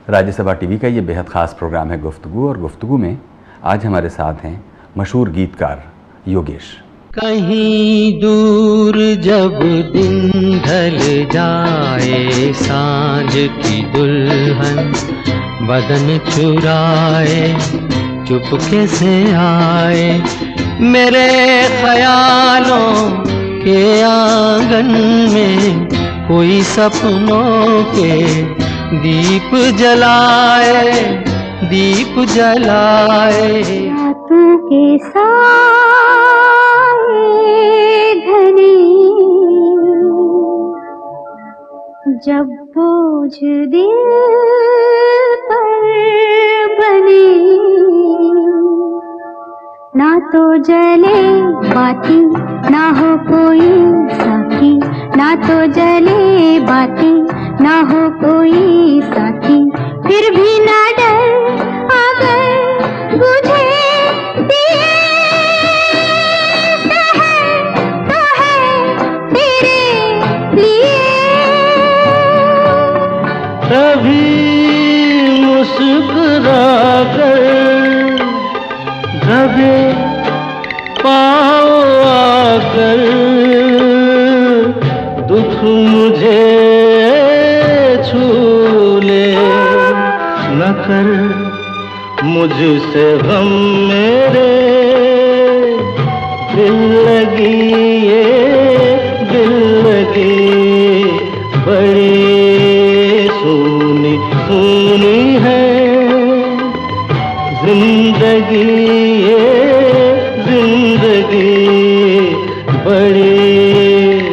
Rajya Sabha TV का ये बेहद ख़ास प्रोग्राम है गुफ्तगू, और गुफ्तगू में आज हमारे साथ हैं मशहूर गीतकार योगेश। कहीं दूर जब दिन ढल जाए, सांझ की दुल्हन बदन चुराए, चुपके से आए मेरे ख्यालों के आंगन में, कोई सपनों के दीप जलाए, दीप जलाए। रातों के साए घने जब बोझ दिल पर बने, ना तो जले बाती ना हो कोई साथी, ना तो जले बाती ना हो कोई साथी, फिर भी ना डर अगर बुझे दिए तो है तेरे लिए। कभी मुस्कुरा कर दबे पाँव आकर, दुख मुझे छू ले, न कर मुझसे गम मेरे, दिल लगी ये दिल लगी बड़ी सूनी सूनी है जिंदगी, ये जिंदगी बड़ी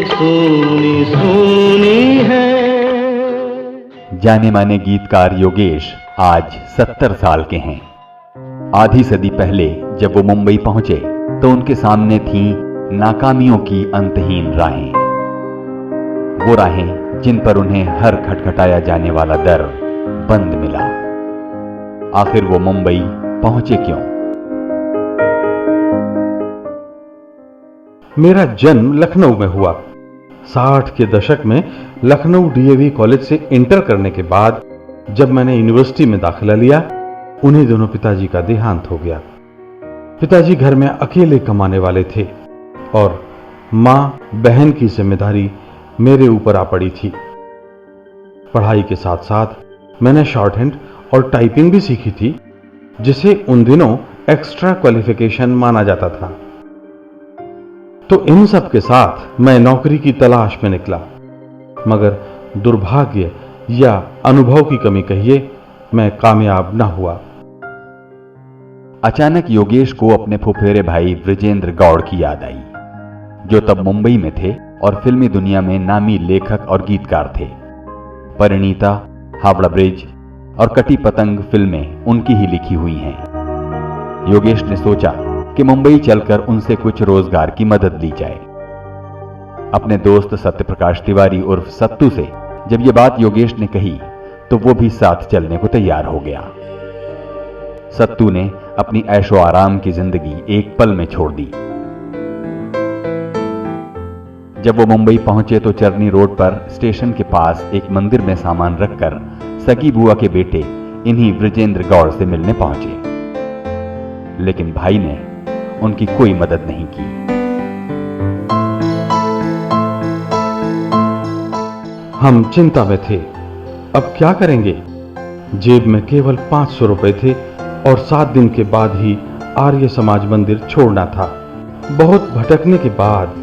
सूनी सूनी है। जाने माने गीतकार योगेश आज 70 साल के हैं। आधी सदी पहले जब वो मुंबई पहुंचे तो उनके सामने थी नाकामियों की अंतहीन राहें, वो राहें जिन पर उन्हें हर खटखटाया जाने वाला दर बंद मिला। आखिर वो मुंबई पहुंचे क्यों? मेरा जन्म लखनऊ में हुआ। 60 के दशक में लखनऊ डीएवी कॉलेज से इंटर करने के बाद जब मैंने यूनिवर्सिटी में दाखिला लिया, उन्हीं दिनों पिताजी का देहांत हो गया। पिताजी घर में अकेले कमाने वाले थे और मां बहन की जिम्मेदारी मेरे ऊपर आ पड़ी थी। पढ़ाई के साथ साथ मैंने शॉर्ट हैंड और टाइपिंग भी सीखी थी, जिसे उन दिनों एक्स्ट्रा क्वालिफिकेशन माना जाता था। तो इन सब के साथ मैं नौकरी की तलाश में निकला, मगर दुर्भाग्य या अनुभव की कमी कहिए, मैं कामयाब न हुआ। अचानक योगेश को अपने फुफेरे भाई विजेंद्र गौड़ की याद आई, जो तब मुंबई में थे और फिल्मी दुनिया में नामी लेखक और गीतकार थे। परिणीता, हावड़ा ब्रिज और कटी पतंग फिल्में उनकी ही लिखी हुई हैं। योगेश ने सोचा कि मुंबई चलकर उनसे कुछ रोजगार की मदद ली जाए। अपने दोस्त सत्यप्रकाश तिवारी उर्फ सत्तू से जब ये बात योगेश ने कही तो वो भी साथ चलने को तैयार हो गया। सत्तू ने अपनी ऐशो आराम की जिंदगी एक पल में छोड़ दी। जब वो मुंबई पहुंचे तो चरनी रोड पर स्टेशन के पास एक मंदिर में सामान रखकर सगी बुआ के बेटे इन्हीं विजेंद्र गौड़ से मिलने पहुंचे, लेकिन भाई ने उनकी कोई मदद नहीं की। हम चिंता में थे, अब क्या करेंगे? जेब में केवल 500 रुपए थे और 7 दिन के बाद ही आर्य समाज मंदिर छोड़ना था। बहुत भटकने के बाद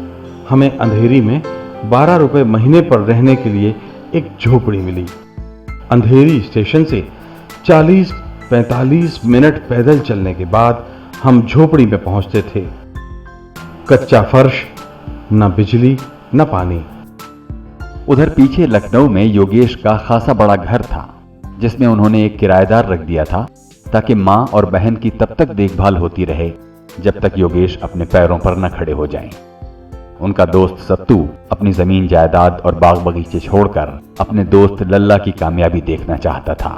हमें अंधेरी में 12 रुपए महीने पर रहने के लिए एक झोपड़ी मिली। अंधेरी स्टेशन से 40-45 मिनट पैदल चलने के बाद हम झोपड़ी में पहुंचते थे। कच्चा फर्श, न बिजली न पानी। उधर पीछे लखनऊ में योगेश का खासा बड़ा घर था, जिसमें उन्होंने एक किराएदार रख दिया था ताकि मां और बहन की तब तक देखभाल होती रहे जब तक योगेश अपने पैरों पर न खड़े हो जाएं। उनका दोस्त सत्तू अपनी जमीन जायदाद और बाग बगीचे छोड़कर अपने दोस्त लल्ला की कामयाबी देखना चाहता था।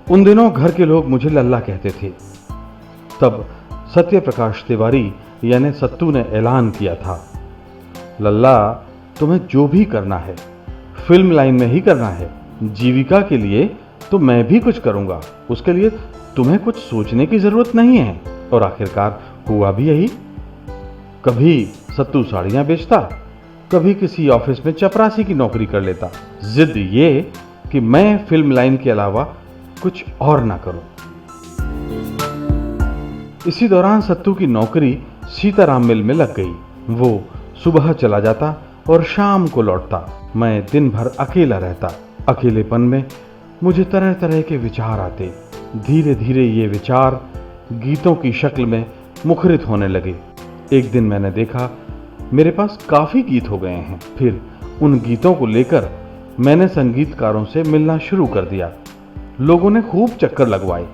उन दिनों घर के लोग मुझे लल्ला कहते थे। तब सत्यप्रकाश तिवारी यानी सत्तू ने ऐलान किया था, लल्ला तुम्हें जो भी करना है फिल्म लाइन में ही करना है। जीविका के लिए तो मैं भी कुछ करूंगा, उसके लिए तुम्हें कुछ सोचने की जरूरत नहीं है। और आखिरकार हुआ भी यही। कभी सत्तू साड़ियां बेचता, कभी किसी ऑफिस में चपरासी की नौकरी कर लेता। जिद ये कि मैं फिल्म लाइन के अलावा कुछ और ना करूं। इसी दौरान सत्तू की नौकरी सीताराम मिल में लग गई। वो सुबह चला जाता और शाम को लौटता। मैं दिन भर अकेला रहता। अकेलेपन में मुझे तरह तरह के विचार आते। धीरे धीरे ये विचार गीतों की शक्ल में मुखरित होने लगे। एक दिन मैंने देखा मेरे पास काफी गीत हो गए हैं। फिर उन गीतों को लेकर मैंने संगीतकारों से मिलना शुरू कर दिया। लोगों ने खूब चक्कर लगवाए।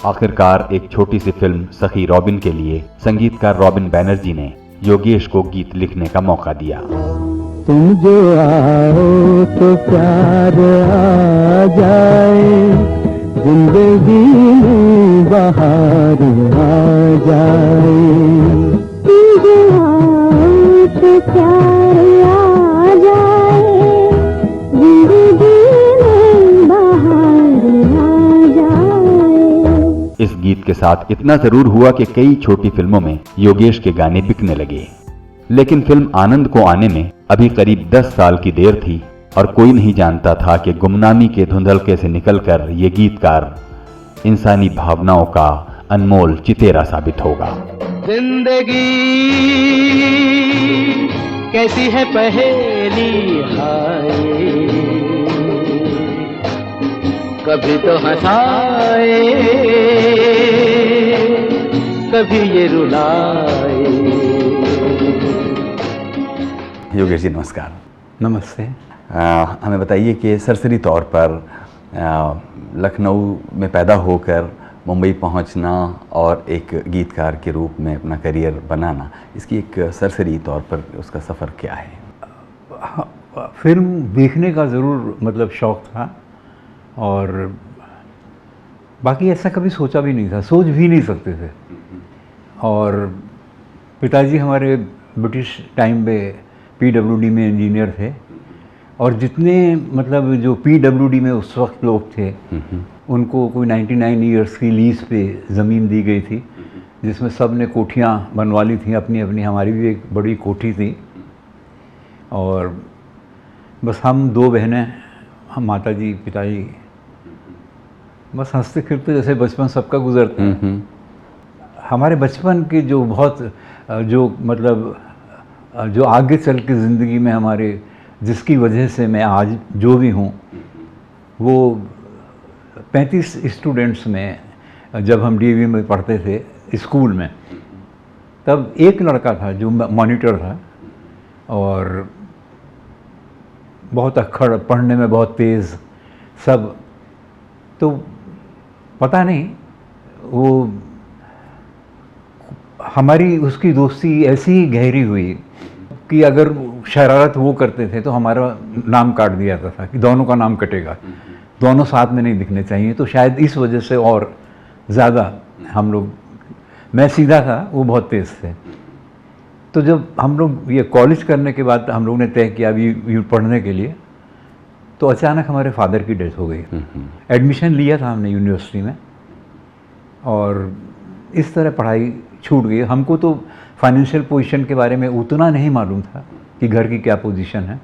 आखिरकार एक छोटी सी फिल्म सखी रॉबिन के लिए संगीतकार रॉबिन बैनर्जी ने योगेश को गीत लिखने का मौका दिया। तुम जो आओ तो प्यार आ जाए, जिंदगी में बहार आ जाए। तुम जो आओ तो प्यार आ जाए, जिंदगी में बहार आ जाए। इस गीत के साथ इतना जरूर हुआ कि कई छोटी फिल्मों में योगेश के गाने बिकने लगे। लेकिन फिल्म आनंद को आने में अभी करीब 10 साल की देर थी और कोई नहीं जानता था कि गुमनामी के धुंधलके से निकलकर ये गीतकार इंसानी भावनाओं का अनमोल चितेरा साबित होगा। जिंदगी कैसी है पहेली हाय, कभी तो हंसाए, कभी ये रुलाए। योगेश जी नमस्कार। नमस्ते। हमें बताइए कि सरसरी तौर पर लखनऊ में पैदा होकर मुंबई पहुंचना और एक गीतकार के रूप में अपना करियर बनाना, इसकी एक सरसरी तौर पर उसका सफ़र क्या है? फिल्म देखने का ज़रूर मतलब शौक़ था और बाकी ऐसा कभी सोचा भी नहीं था, सोच भी नहीं सकते थे। और पिताजी हमारे ब्रिटिश टाइम पे पीडब्ल्यूडी में इंजीनियर थे और जितने मतलब जो पीडब्ल्यूडी में उस वक्त लोग थे उनको कोई 99 ईयर्स की लीज पे ज़मीन दी गई थी, जिसमें सब ने कोठियाँ बनवा ली थी अपनी अपनी। हमारी भी एक बड़ी कोठी थी और बस हम 2 बहनें, हम माताजी पिताजी, बस हंसते खेलते जैसे बचपन सबका गुजरता है। हमारे बचपन के जो बहुत जो मतलब जो आगे चल के ज़िंदगी में हमारे जिसकी वजह से मैं आज जो भी हूँ, वो 35 स्टूडेंट्स में जब हम डीएवी में पढ़ते थे स्कूल में, तब एक लड़का था जो मॉनिटर था और बहुत अक्खड़, पढ़ने में बहुत तेज़ सब। तो पता नहीं वो हमारी उसकी दोस्ती ऐसी ही गहरी हुई कि अगर शरारत वो करते थे तो हमारा नाम काट दिया जाता था कि दोनों का नाम कटेगा, दोनों साथ में नहीं दिखने चाहिए। तो शायद इस वजह से और ज़्यादा हम लोग, मैं सीधा था, वो बहुत तेज़ थे। तो जब हम लोग ये कॉलेज करने के बाद हम लोग ने तय किया अभी पढ़ने के लिए, तो अचानक हमारे फादर की डेथ हो गई। एडमिशन लिया था हमने यूनिवर्सिटी में और इस तरह पढ़ाई छूट गई। हमको तो फाइनेंशियल पोजीशन के बारे में उतना नहीं मालूम था कि घर की क्या पोजीशन है।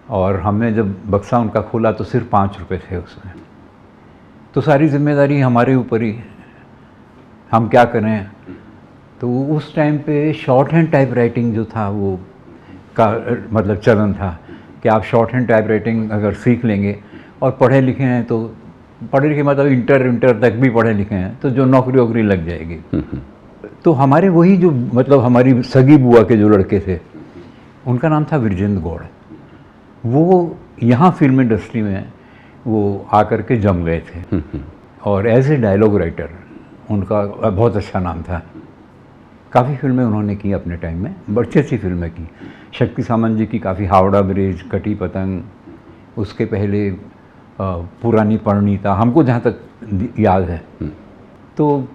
और हमने जब बक्सा उनका खोला तो सिर्फ 5 रुपये थे उसमें। तो सारी जिम्मेदारी हमारे ऊपर ही, हम क्या करें। तो उस टाइम पे शॉर्ट हैंड टाइप राइटिंग जो था वो का मतलब चलन था कि आप शॉर्ट हैंड टाइप राइटिंग अगर सीख लेंगे और पढ़े लिखे हैं, तो पढ़े लिखे मतलब इंटर तक भी पढ़े लिखे हैं, तो जो नौकरी वोकरी लग जाएगी। तो हमारे वही जो मतलब हमारी सगी बुआ के जो लड़के थे, उनका नाम था विरजेंद्र गौड़। वो यहाँ फिल्म इंडस्ट्री में वो आकर के जम गए थे और एज ए डायलॉग राइटर उनका बहुत अच्छा नाम था। काफ़ी फिल्में उन्होंने की अपने टाइम में, अच्छी अच्छी फिल्में की। शक्ति सामंत जी की काफ़ी, हावड़ा ब्रिज, कटी पतंग, उसके पहले पुरानी परिणीता, हमको जहाँ तक याद है। तो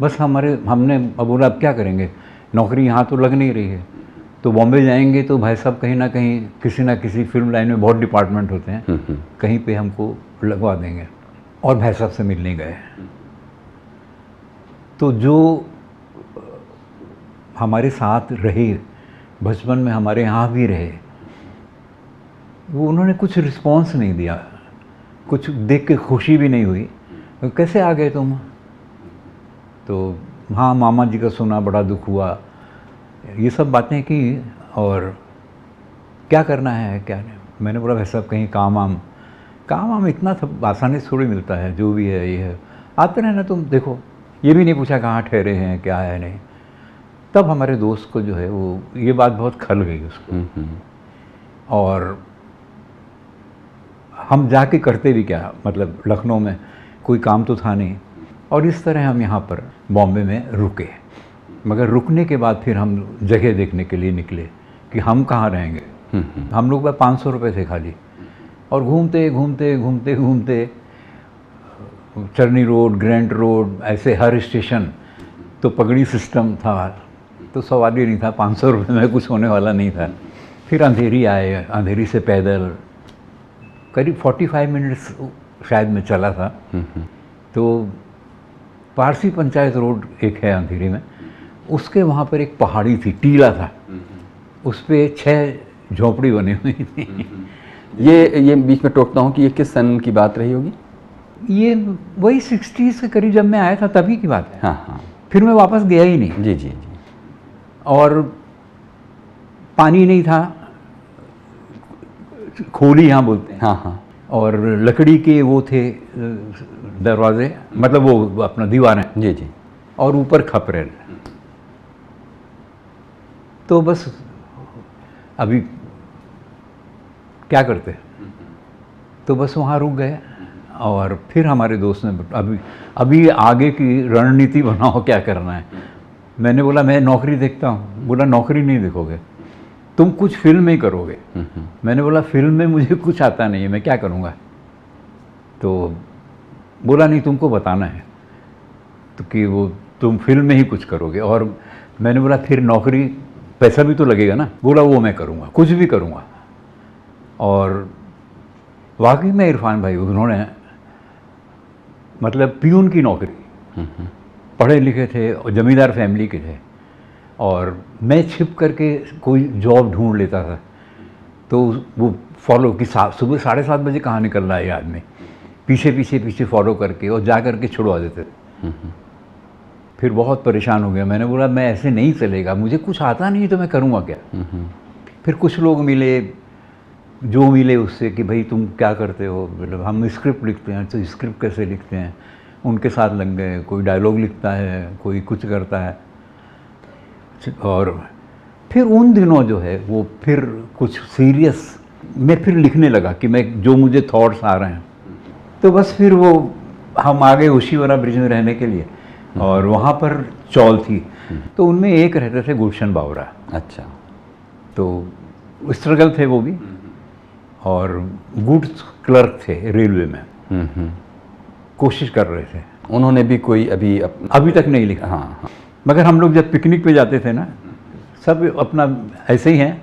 बस हमने अब बोला अब क्या करेंगे, नौकरी यहाँ तो लग नहीं रही है। तो बॉम्बे जाएंगे तो भाई साहब कहीं ना किसी फिल्म लाइन में बहुत डिपार्टमेंट होते हैं, कहीं पे हमको लगवा देंगे। और भाई साहब से मिलने गए। तो जो हमारे साथ रहे, बचपन में हमारे यहाँ भी रहे, वो उन्होंने कुछ रिस्पॉन्स नहीं दिया, कुछ देख के खुशी भी नहीं हुई। कैसे आ गए तुम? तो हाँ, मामा जी का सुना, बड़ा दुख हुआ, ये सब बातें की। और क्या करना है क्या नहीं? मैंने बोला भाई साहब कहीं काम आम इतना सब आसानी से थोड़ी मिलता है, जो भी है ये है, आते रहना तुम। देखो, ये भी नहीं पूछा कहाँ ठहरे हैं, क्या है नहीं। तब हमारे दोस्त को जो है वो ये बात बहुत खल गई उसको। और हम जाके करते भी क्या, मतलब लखनऊ में कोई काम तो था नहीं। और इस तरह हम यहाँ पर बॉम्बे में रुके। मगर रुकने के बाद फिर हम जगह देखने के लिए निकले कि हम कहाँ रहेंगे। हम लोग 500 रुपये थे खाली, और घूमते घूमते घूमते घूमते चरनी रोड, ग्रैंड रोड, ऐसे हर स्टेशन। तो पगड़ी सिस्टम था, तो सवाल ही नहीं था, 500 रुपये में कुछ होने वाला नहीं था। फिर अंधेरी आए, अंधेरी से पैदल करीब 45 मिनट्स शायद में चला था। तो पारसी पंचायत रोड एक है अंधेरी में, उसके वहाँ पर एक पहाड़ी थी, टीला था, उस पर 6 झोपड़ी बनी हुई थी। ये बीच में टोकता हूँ कि ये किस सन की बात रही होगी? ये वही 60s के करीब जब मैं आया था तभी की बात है। हाँ हाँ, फिर मैं वापस गया ही नहीं। जी जी जी। और पानी नहीं था, खोली यहाँ बोलते हैं। हाँ हाँ। और लकड़ी के वो थे दरवाजे, मतलब वो अपना दीवारें, जी जी। और ऊपर खपरेल। तो बस अभी क्या करते, तो बस वहाँ रुक गए। और फिर हमारे दोस्त ने अभी आगे की रणनीति बनाओ, क्या करना है। मैंने बोला मैं नौकरी देखता हूँ। बोला नौकरी नहीं देखोगे, तुम कुछ फिल्म ही करोगे। मैंने बोला फिल्म में मुझे कुछ आता नहीं है, मैं क्या करूँगा। तो बोला नहीं, तुमको बताना है तो कि वो तुम फिल्म में ही कुछ करोगे। और मैंने बोला फिर नौकरी, पैसा भी तो लगेगा ना। बोला वो मैं करूँगा, कुछ भी करूँगा। और वाकई में इरफान भाई, उन्होंने मतलब पियून की नौकरी, पढ़े लिखे थे और जमींदार फैमिली के थे, और मैं छिप करके कोई जॉब ढूंढ लेता था। तो वो फॉलो कि सुबह 7:30 बजे कहाँ निकल रहा है ये आदमी, पीछे पीछे पीछे फॉलो करके, और जा करके छुड़वा देते थे। फिर बहुत परेशान हो गया। मैंने बोला मैं ऐसे नहीं चलेगा, मुझे कुछ आता नहीं तो मैं करूँगा क्या। फिर कुछ लोग मिले, जो मिले उससे कि भाई तुम क्या करते हो, मतलब हम स्क्रिप्ट लिखते हैं। तो स्क्रिप्ट कैसे लिखते हैं, उनके साथ लग गए। कोई डायलॉग लिखता है, कोई कुछ करता है। और फिर उन दिनों जो है वो फिर कुछ सीरियस मैं फिर लिखने लगा कि मैं जो मुझे थॉट्स आ रहे हैं। तो बस फिर वो हम आ गए ओशीवरा ब्रिज में रहने के लिए, और वहाँ पर चौल थी। तो उनमें एक रहते थे गुलशन बावरा। अच्छा। तो स्ट्रगल थे वो भी, और गुड्स क्लर्क थे रेलवे में। कोशिश कर रहे थे। उन्होंने भी कोई अभी तक नहीं लिखा। हाँ हाँ। मगर हम लोग जब पिकनिक पे जाते थे ना, सब अपना ऐसे ही हैं,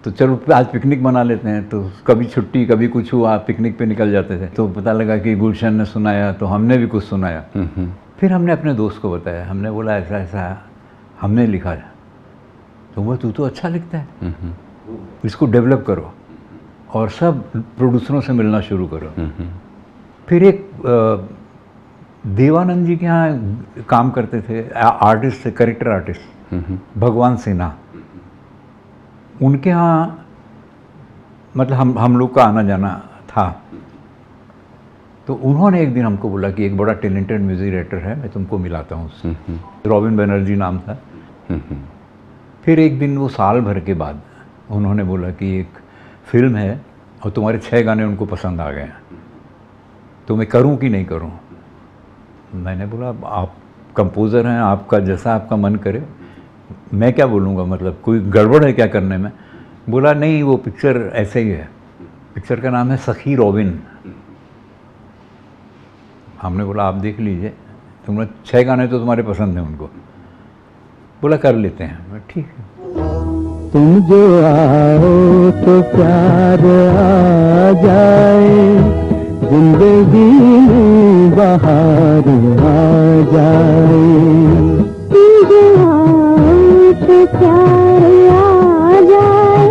तो चलो आज पिकनिक बना लेते हैं। तो कभी छुट्टी, कभी कुछ हुआ, पिकनिक पे निकल जाते थे। तो पता लगा कि गुलशन ने सुनाया, तो हमने भी कुछ सुनाया। फिर हमने अपने दोस्त को बताया। हमने बोला ऐसा ऐसा हमने लिखा है। तो वो तू तो अच्छा लिखता है, इसको डेवलप करो, और सब प्रोड्यूसरों से मिलना शुरू करो। फिर एक देवानंद जी के यहाँ काम करते थे, आर्टिस्ट थे, कैरेक्टर आर्टिस्ट, भगवान सिन्हा। उनके यहाँ मतलब हम लोग का आना जाना था। तो उन्होंने एक दिन हमको बोला कि एक बड़ा टैलेंटेड म्यूजिक डायरेक्टर है, मैं तुमको मिलाता हूँ उससे। रॉबिन बनर्जी नाम था। फिर एक दिन वो साल भर के बाद उन्होंने बोला कि एक फिल्म है और तुम्हारे 6 गाने उनको पसंद आ गए, तो मैं करूं कि नहीं करूं। मैंने बोला आप कंपोज़र हैं, आपका जैसा आपका मन करे, मैं क्या बोलूँगा, मतलब कोई गड़बड़ है क्या करने में। बोला नहीं, वो पिक्चर ऐसे ही है, पिक्चर का नाम है सखी रॉबिन। हमने बोला आप देख लीजिए, तुमने 6 गाने तो तुम्हारे पसंद हैं उनको। बोला कर लेते हैं। मैं ठीक है। तुम जो आओ तो प्यार आ जाए, जिंदगी में बहार आ जाए। तुम जो आओ तो प्यार आ जाए,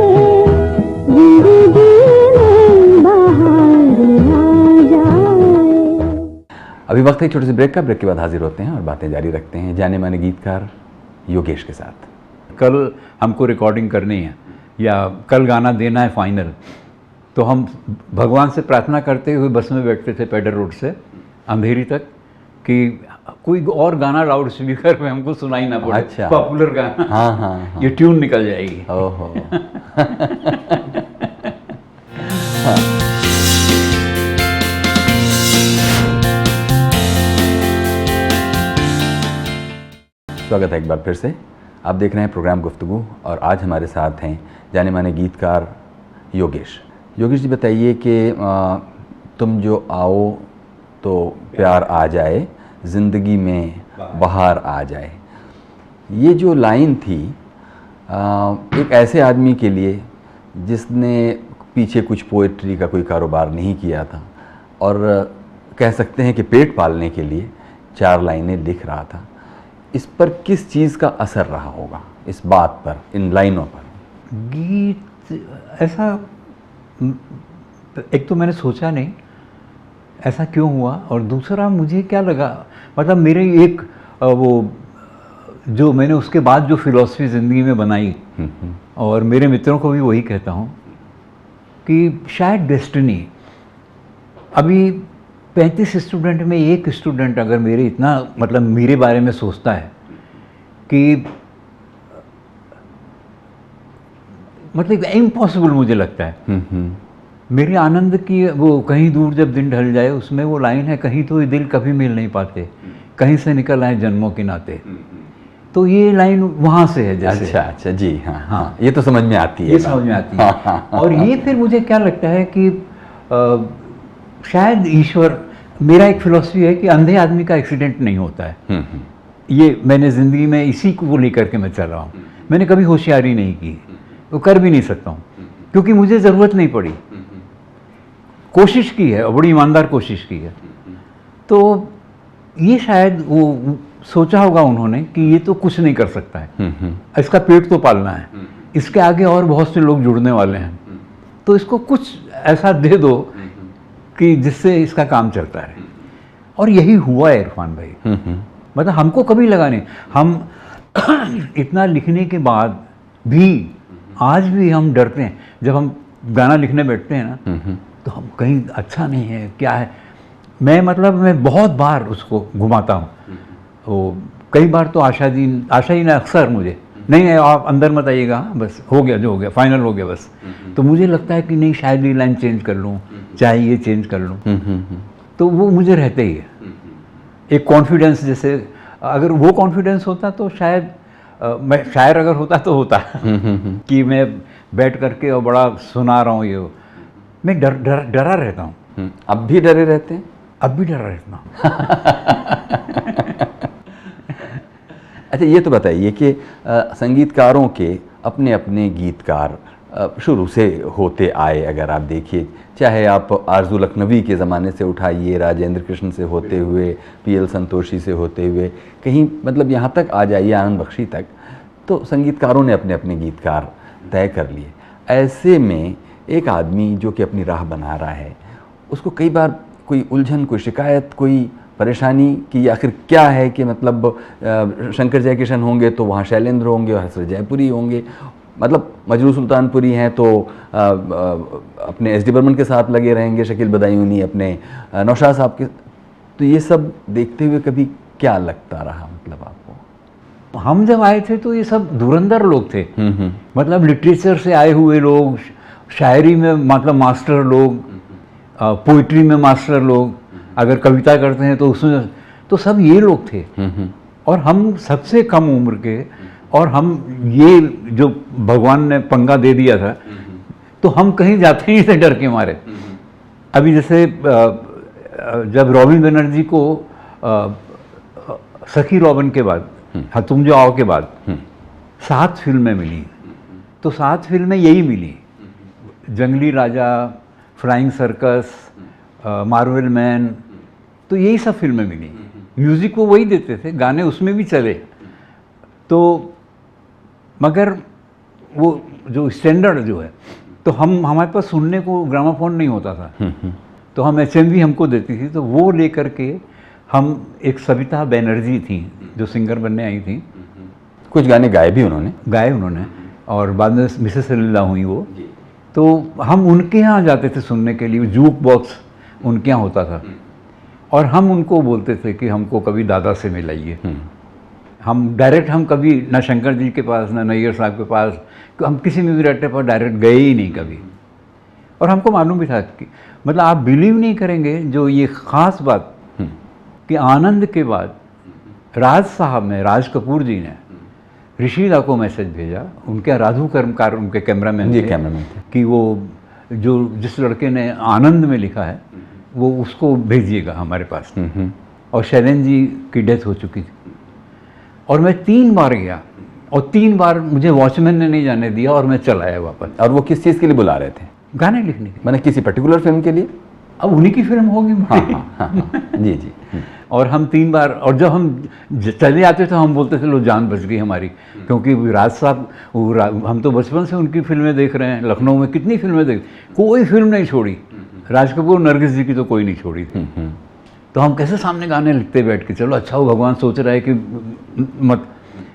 जिंदगी में बहार आ जाए। अभी वक्त है एक छोटे से ब्रेक का। ब्रेक के बाद हाजिर होते हैं और बातें जारी रखते हैं जाने माने गीतकार योगेश के साथ। कल हमको रिकॉर्डिंग करनी है या कल गाना देना है फाइनल, तो हम भगवान से प्रार्थना करते हुए बस में बैठते थे पेडर रोड से अंधेरी तक कि कोई और गाना लाउड स्पीकर में हमको सुनाई ना पड़े। अच्छा। पॉपुलर गाना। हाँ हाँ हाँ। ये ट्यून निकल जाएगी। ओहो। स्वागत है एक बार फिर से। आप देख रहे हैं प्रोग्राम गुफ्तगू और आज हमारे साथ हैं जाने माने गीतकार योगेश। योगेश जी बताइए कि तुम जो आओ तो प्यार आ जाए, ज़िंदगी में बहार आ जाए, ये जो लाइन थी एक ऐसे आदमी के लिए जिसने पीछे कुछ पोएट्री का कोई कारोबार नहीं किया था और कह सकते हैं कि पेट पालने के लिए 4 लाइनें लिख रहा था, इस पर किस चीज़ का असर रहा होगा, इस बात पर, इन लाइनों पर? गीत ऐसा, एक तो मैंने सोचा नहीं ऐसा क्यों हुआ, और दूसरा मुझे क्या लगा, मतलब मेरे एक वो जो मैंने उसके बाद जो फिलॉसफी ज़िंदगी में बनाई, और मेरे मित्रों को भी वही कहता हूँ कि शायद डेस्टिनी, अभी 35 स्टूडेंट में एक स्टूडेंट अगर मेरे इतना मतलब मेरे बारे में सोचता है कि मतलब इम्पॉसिबल मुझे लगता है। मेरे आनंद की वो कहीं दूर जब दिन ढल जाए, उसमें वो लाइन है, कहीं तो ये दिल कभी मिल नहीं पाते, कहीं से निकल आए जन्मों के नाते। तो ये लाइन वहाँ से है जैसे। अच्छा अच्छा, जी हाँ हाँ, ये तो समझ में आती है, ये समझ में आती है। और ये फिर मुझे क्या लगता है कि शायद ईश्वर, मेरा एक फिलॉसफी है कि अंधे आदमी का एक्सीडेंट नहीं होता है। ये मैंने ज़िंदगी में इसी को लेकर के मैं चल रहा हूँ। मैंने कभी होशियारी नहीं की, वो कर भी नहीं सकता हूँ क्योंकि मुझे ज़रूरत नहीं पड़ी। कोशिश की है और बड़ी ईमानदार कोशिश की है। तो ये शायद वो सोचा होगा उन्होंने कि ये तो कुछ नहीं कर सकता है, इसका पेट तो पालना है, इसके आगे और बहुत से लोग जुड़ने वाले हैं, तो इसको कुछ ऐसा दे दो कि जिससे इसका काम चलता रहे। और यही हुआ है इरफान भाई। मतलब हमको कभी लगा नहीं, हम इतना लिखने के बाद भी आज भी हम डरते हैं जब हम गाना लिखने बैठते हैं ना, तो हम कहीं अच्छा नहीं है क्या है। मैं मैं बहुत बार उसको घुमाता हूँ। वो कई बार तो आशा जी ने अक्सर मुझे, नहीं आप अंदर मत आइएगा, बस हो गया जो हो गया, फाइनल हो गया बस। तो मुझे लगता है कि नहीं शायद ये लाइन चेंज कर लूँ, चाहे ये चेंज कर लूँ। तो वो मुझे रहते ही है एक कॉन्फिडेंस, जैसे अगर वो कॉन्फिडेंस होता तो शायद मैं शायर अगर होता तो होता कि मैं बैठ करके और बड़ा सुना रहा हूँ। ये मैं डरा रहता हूँ। अब भी डरे रहते हैं? अब भी डरा रहता हूँ। अच्छा, ये तो बताइए कि संगीतकारों के अपने अपने गीतकार शुरू से होते आए। अगर आप देखिए, चाहे आप आरजू लखनवी के ज़माने से उठाइए, राजेंद्र कृष्ण से होते हुए, पीएल संतोषी से होते हुए, कहीं मतलब यहाँ तक आ जाइए आनंद बख्शी तक, तो संगीतकारों ने अपने अपने गीतकार तय कर लिए। ऐसे में एक आदमी जो कि अपनी राह बना रहा है, उसको कई बार कोई उलझन, कोई शिकायत, कोई परेशानी कि आखिर क्या है कि मतलब शंकर जयकिशन होंगे तो वहाँ शैलेंद्र होंगे और हसरत जयपुरी होंगे, मतलब मजरू सुल्तानपुरी हैं तो अपने एस डी बर्मन के साथ लगे रहेंगे, शकील बदायूनी अपने नौशाद साहब के। तो ये सब देखते हुए कभी क्या लगता रहा मतलब आपको? हम जब आए थे तो ये सब धुरंधर लोग थे। मतलब लिटरेचर से आए हुए लोग, शायरी में मतलब मास्टर लोग, पोइट्री में मास्टर लोग, अगर कविता करते हैं तो उसमें तो सब ये लोग थे। और हम सबसे कम उम्र के, और हम ये जो भगवान ने पंगा दे दिया था, तो हम कहीं जाते ही थे डर के मारे। अभी जैसे जब रॉबिन बनर्जी को सखी रॉबिन के बाद, हाँ तुम जो आओ के बाद 7 फिल्में मिली, तो 7 फिल्में यही मिली, जंगली राजा, फ्लाइंग सर्कस, मार्वल मैन, तो यही सब फिल्में मिली। म्यूज़िक वो वही देते थे, गाने उसमें भी चले, तो मगर वो जो स्टैंडर्ड जो है, तो हमारे पास सुनने को ग्रामाफोन नहीं होता था, तो हम HMV हमको देती थी, तो वो लेकर के हम, एक सविता बैनर्जी थी जो सिंगर बनने आई थी, कुछ गाने गाए भी उन्होंने। गाए उन्होंने, और बाद में मिसेस सलीला हुई वो, तो हम उनके यहाँ जाते थे सुनने के लिए, जूक बॉक्स उनके यहाँ होता था, और हम उनको बोलते थे कि हमको कभी दादा से मिलाइए। हम डायरेक्ट, हम कभी ना शंकर जी के पास ना नैयर साहब के पास, हम किसी म्यूजिक डायरेक्टर पर डायरेक्ट गए ही नहीं कभी। और हमको मालूम भी था कि मतलब आप बिलीव नहीं करेंगे, जो ये ख़ास बात कि आनंद के बाद राज साहब ने, राज कपूर जी ने ऋषिदा को मैसेज भेजा, उनके राधु कर्मकार उनके कैमरामैन थे, कि वो जो जिस लड़के ने आनंद में लिखा है वो उसको भेजिएगा हमारे पास। और शैलेंद्र जी की डेथ हो चुकी थी, और मैं 3 बार गया, और 3 बार मुझे वॉचमैन ने नहीं जाने दिया, और मैं चला आया वापस। और वो किस चीज़ के लिए बुला रहे थे? गाने लिखने के। मैंने किसी पर्टिकुलर फिल्म के लिए? अब उन्हीं की फिल्म होगी। हाँ। जी जी। और हम 3 बार, और जब हम चले आते तो हम बोलते थे लो जान बच गई हमारी, क्योंकि राज साहब, हम तो बचपन से उनकी फिल्में देख रहे हैं, लखनऊ में कितनी फिल्में देख, कोई फिल्म नहीं छोड़ी, राज कपूर नरगिस जी की तो कोई नहीं छोड़ी थी। तो हम कैसे सामने गाने लिखते बैठ के, चलो अच्छा हो भगवान सोच रहा है कि मत,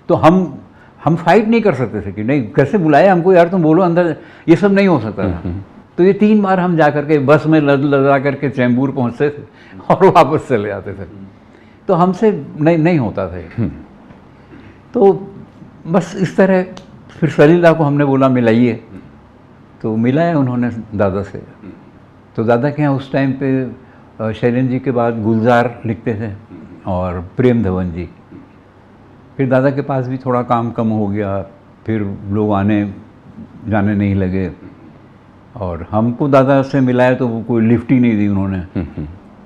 तो हम फाइट नहीं कर सकते थे कि नहीं कैसे बुलाए हमको यार, तुम बोलो अंदर, ये सब नहीं हो सकता था। तो ये 3 बार हम जा करके बस में लदा करके चैम्बूर पहुँचते थे और वापस चले आते थे, तो हमसे नहीं होता था ये। तो बस इस तरह फिर सलीला को हमने बोला मिलाइए, तो मिलाया उन्होंने दादा से। तो दादा के यहाँ उस टाइम पे शैलेंद्र जी के बाद गुलजार लिखते थे और प्रेम धवन जी। फिर दादा के पास भी थोड़ा काम कम हो गया, फिर लोग आने जाने नहीं लगे, और हमको दादा से मिलाया तो वो कोई लिफ्ट ही नहीं दी उन्होंने।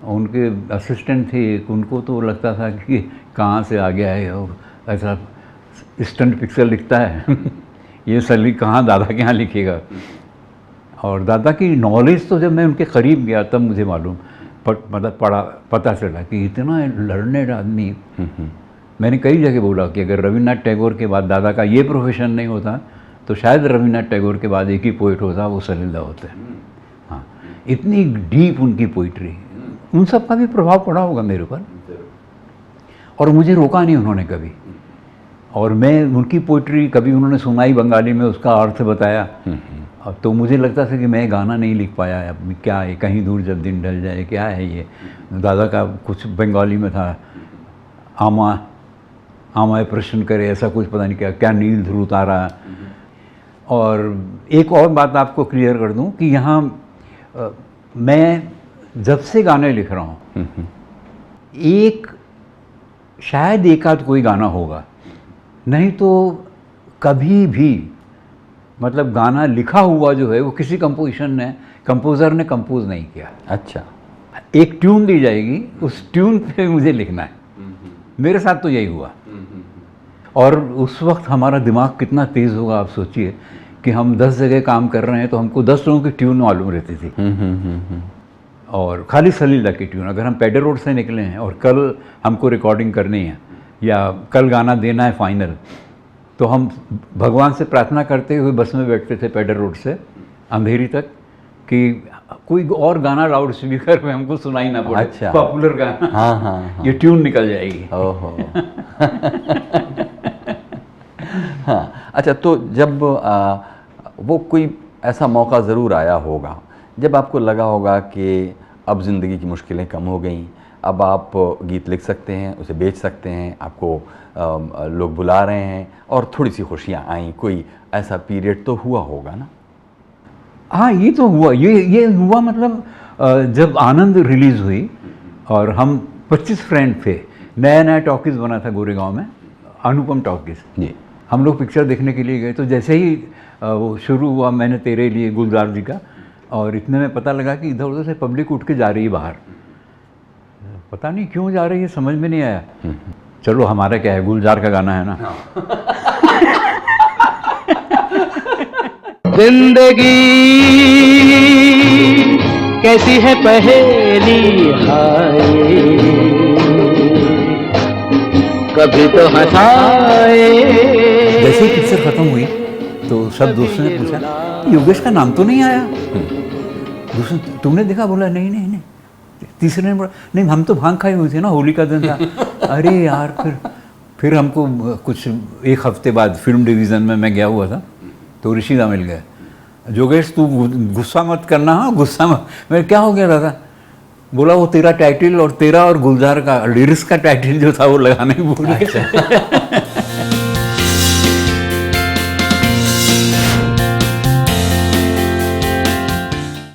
उनके असिस्टेंट थे, उनको तो लगता था कि कहाँ से आ गया है, और ऐसा स्टंट पिक्चर लिखता है ये सली कहाँ दादा के यहाँ लिखेगा। और दादा की नॉलेज तो जब मैं उनके करीब गया तब मुझे मालूम मतलब पता चला कि इतना लर्नेड आदमी। मैंने कई जगह बोला कि अगर रविन्द्रनाथ टैगोर के बाद दादा का ये प्रोफेशन नहीं होता तो शायद रविन्द्रनाथ टैगोर के बाद एक ही पोइट होता, वो सलीला होते। हाँ, इतनी डीप उनकी पोइट्री, उन सब का भी प्रभाव पड़ा होगा मेरे ऊपर, और मुझे रोका नहीं उन्होंने कभी। और मैं उनकी पोइट्री कभी उन्होंने सुनाई बंगाली में, उसका अर्थ बताया, तो मुझे लगता था कि मैं गाना नहीं लिख पाया, अब क्या है, कहीं दूर जब दिन ढल जाए, क्या है ये। दादा का कुछ बंगाली में था, आमाए प्रश्न करे, ऐसा कुछ पता नहीं क्या नील ध्रुव तारा। और एक और बात आपको क्लियर कर दूं कि यहाँ मैं जब से गाने लिख रहा हूँ, शायद एक आध कोई गाना होगा, नहीं तो कभी भी मतलब गाना लिखा हुआ जो है वो किसी कंपोज़र ने कंपोज नहीं किया। अच्छा, एक ट्यून दी जाएगी, उस ट्यून पे मुझे लिखना है। मेरे साथ तो यही हुआ। और उस वक्त हमारा दिमाग कितना तेज़ होगा आप सोचिए कि हम 10 जगह काम कर रहे हैं तो हमको 10 लोगों की ट्यून मालूम रहती थी। और खाली सलीला की ट्यून, अगर हम पेडर रोड से निकले हैं और कल हमको रिकॉर्डिंग करनी है या कल गाना देना है फाइनल, तो हम भगवान से प्रार्थना करते हुए बस में बैठते थे पेडर रोड से अंधेरी तक कि कोई और गाना लाउड स्पीकर में हमको सुनाई ना पड़े। अच्छा। पॉपुलर गाना। हाँ। ये ट्यून निकल जाएगी। ओहो। हाँ, अच्छा, तो जब वो कोई ऐसा मौका ज़रूर आया होगा जब आपको लगा होगा कि अब ज़िंदगी की मुश्किलें कम हो गई, अब आप गीत लिख सकते हैं, उसे बेच सकते हैं, आपको लोग बुला रहे हैं और थोड़ी सी खुशियाँ आई, कोई ऐसा पीरियड तो हुआ होगा ना? हाँ, ये तो हुआ। ये हुआ मतलब जब आनंद रिलीज़ हुई और हम 25 फ्रेंड थे, नया टॉकीज़ बना था गोरेगांव में, अनुपम टॉकीज़ जी। हम लोग पिक्चर देखने के लिए गए, तो जैसे ही वो शुरू हुआ मैंने तेरे लिए गुलजार जी का, और इतने में पता लगा कि इधर उधर से पब्लिक उठ के जा रही है बाहर। पता नहीं क्यों जा रही है, समझ में नहीं आया। चलो हमारा क्या है, गुलजार का गाना है ना। जिंदगी कैसी है पहेली हाय, कभी तो हंसाए। जैसे ही पिक्चर खत्म हुई तो सब दोस्तों ने पूछा योगेश का नाम तो नहीं आया। दूसरे तुमने देखा? बोला नहीं नहीं नहीं। तीसरे ने बोला नहीं हम तो भांग खाए हुए थे ना, होली का दिन था। अरे यार फिर हमको कुछ एक हफ्ते बाद फिल्म डिवीज़न में मैं गया हुआ था तो ऋषिदा मिल गया। योगेश तू गुस्सा मत करना, हाँ गुस्सा मत। मैं क्या हो गया दादा? बोला वो तेरा टाइटल और तेरा और गुलजार का लिरिक्स का टाइटल जो था वो लगाने भूल गया।